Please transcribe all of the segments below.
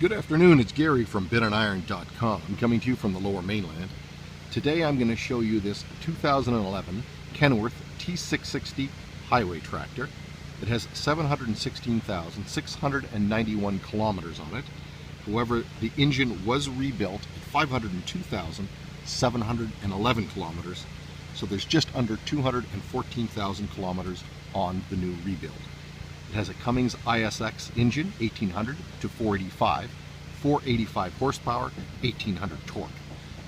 Good afternoon, it's Gary from BitandIron.com. I'm coming to you from the Lower Mainland. Today I'm going to show you this 2011 Kenworth T660 highway tractor. It has 716,691 kilometers on it. However, the engine was rebuilt at 502,711 kilometers, so there's just under 214,000 kilometers on the new rebuild. It has a Cummins ISX engine, 1800 to 485, 485 horsepower, 1800 torque.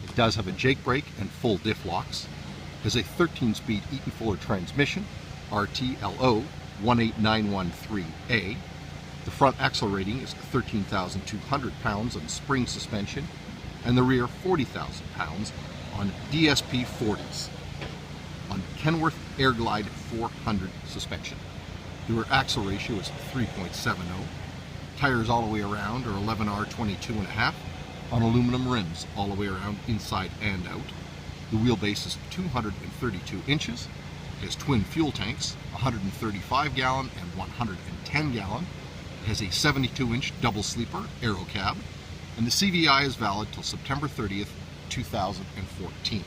It does have a Jake brake and full diff locks. It has a 13-speed Eaton Fuller transmission, RTLO 18913A. The front axle rating is 13,200 pounds on spring suspension, and the rear 40,000 pounds on DSP 40s on Kenworth Airglide 400 suspension. The rear axle ratio is 3.70. Tires all the way around are 11R 22.5 on aluminum rims all the way around inside and out. The wheelbase is 232 inches. It has twin fuel tanks, 135 gallon and 110 gallon. It has a 72-inch double sleeper aero cab, and the CVI is valid till September 30th, 2014.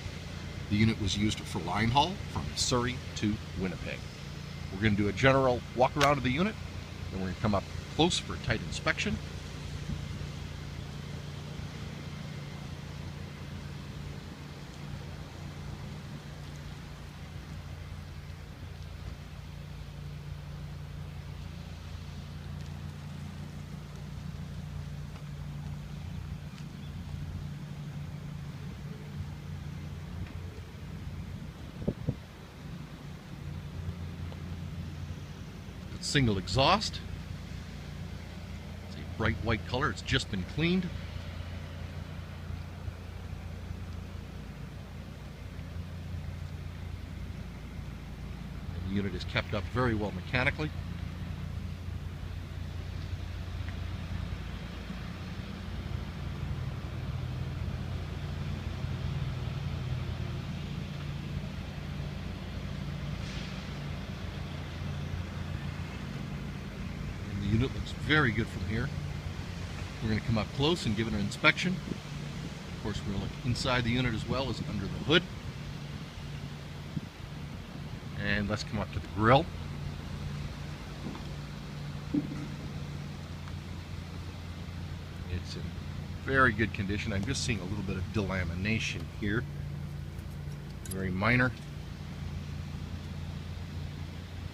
The unit was used for line haul from Surrey to Winnipeg. We're going to do a general walk around of the unit, and we're going to come up close for a tight inspection. Single exhaust. It's a bright white color. It's just been cleaned. And the unit is kept up very well mechanically. The unit looks very good from here. We're going to come up close and give it an inspection. Of course, we're going to look inside the unit as well as under the hood. And let's come up to the grill. It's in very good condition. I'm just seeing a little bit of delamination here. Very minor.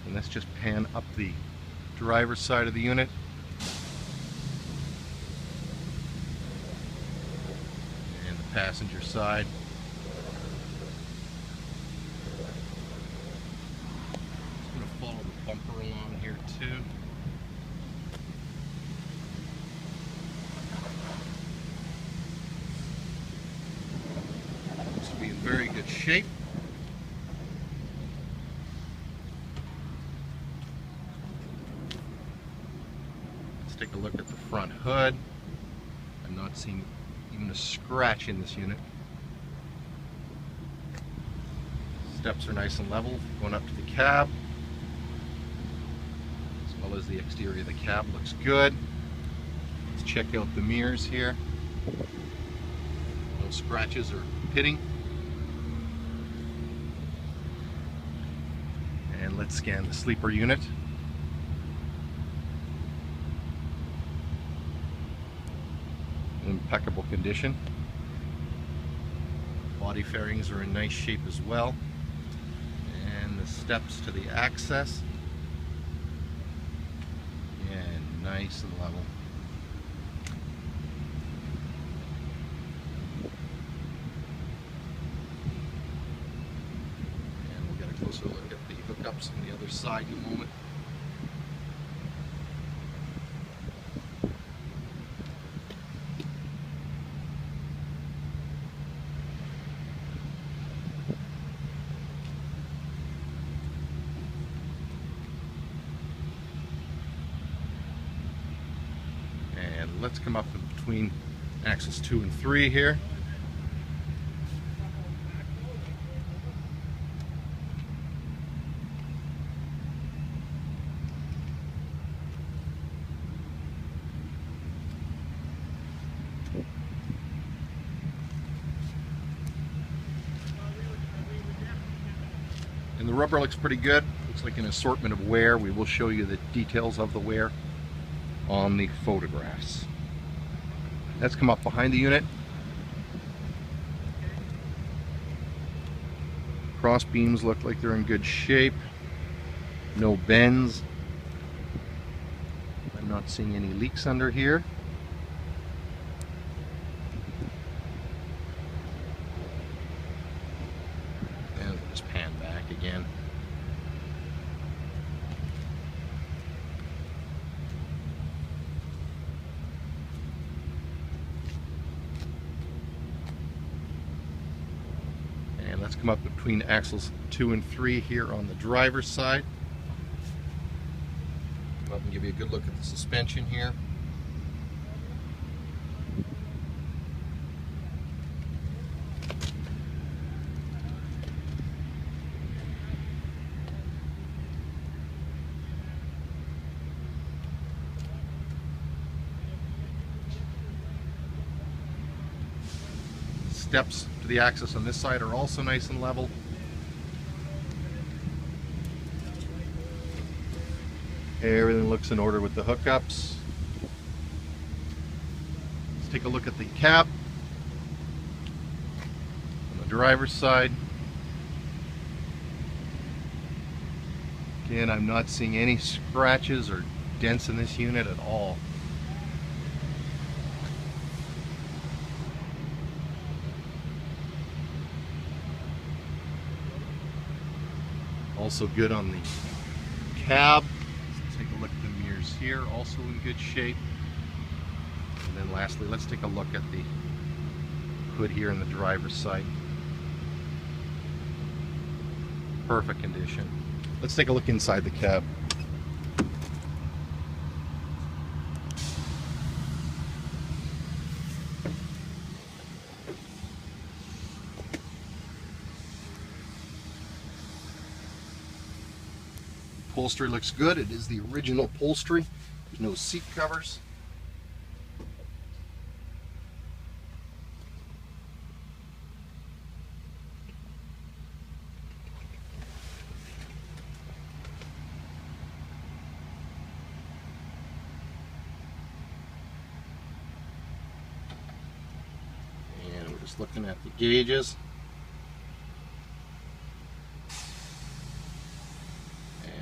And let's just pan up the driver's side of the unit. And the passenger side. Just going to follow the bumper along here too. Looks to be in very good shape. Take a look at the front hood. I'm not seeing even a scratch in this unit. Steps are nice and level going up to the cab, as well as the exterior of the cab looks good. Let's check out the mirrors here. No scratches or pitting. And let's scan the sleeper unit. Impeccable condition. Body fairings are in nice shape as well, and the steps to the access, and nice and level. And we'll get a closer look at the hookups on the other side in a moment. Let's come up in between axles 2 and 3 here. rubber looks pretty good. Looks like an assortment of wear. We will show you the details of the wear on the photographs. Let's come up behind the unit. Cross beams look like they're in good shape. No bends. I'm not seeing any leaks under here. And we'll just pan back again. And let's come up between axles 2 and 3 here on the driver's side. Come up and give you a good look at the suspension here. Steps to the axis on this side are also nice and level. Everything looks in order with the hookups. Let's take a look at the cab on the driver's side. Again, I'm not seeing any scratches or dents in this unit at all. Also good on the cab. Let's take a look at the mirrors here, also in good shape. And then lastly, let's take a look at the hood here on the driver's side. Perfect condition. Let's take a look inside the cab. Upholstery looks good. It is the original upholstery. There's no seat covers. And we're just looking at the gauges.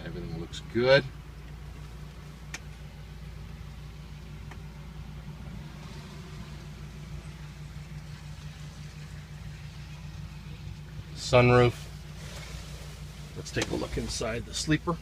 Everything looks good. Sunroof. Let's take a look inside the sleeper.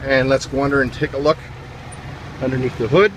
And let's go under and take a look underneath the hood.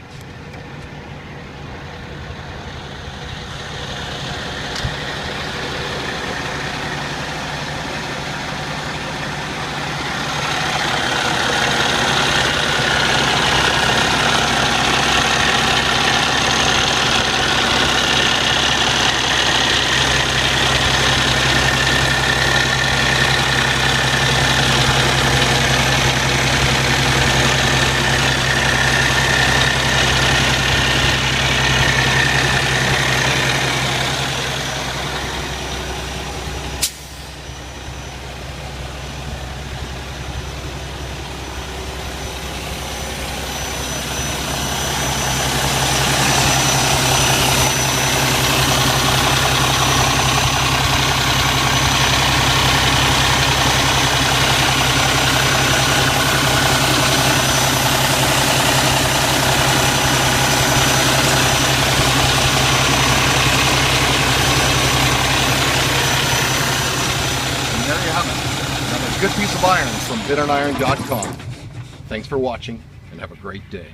Good piece of iron from IronFind.com. Thanks for watching and have a great day.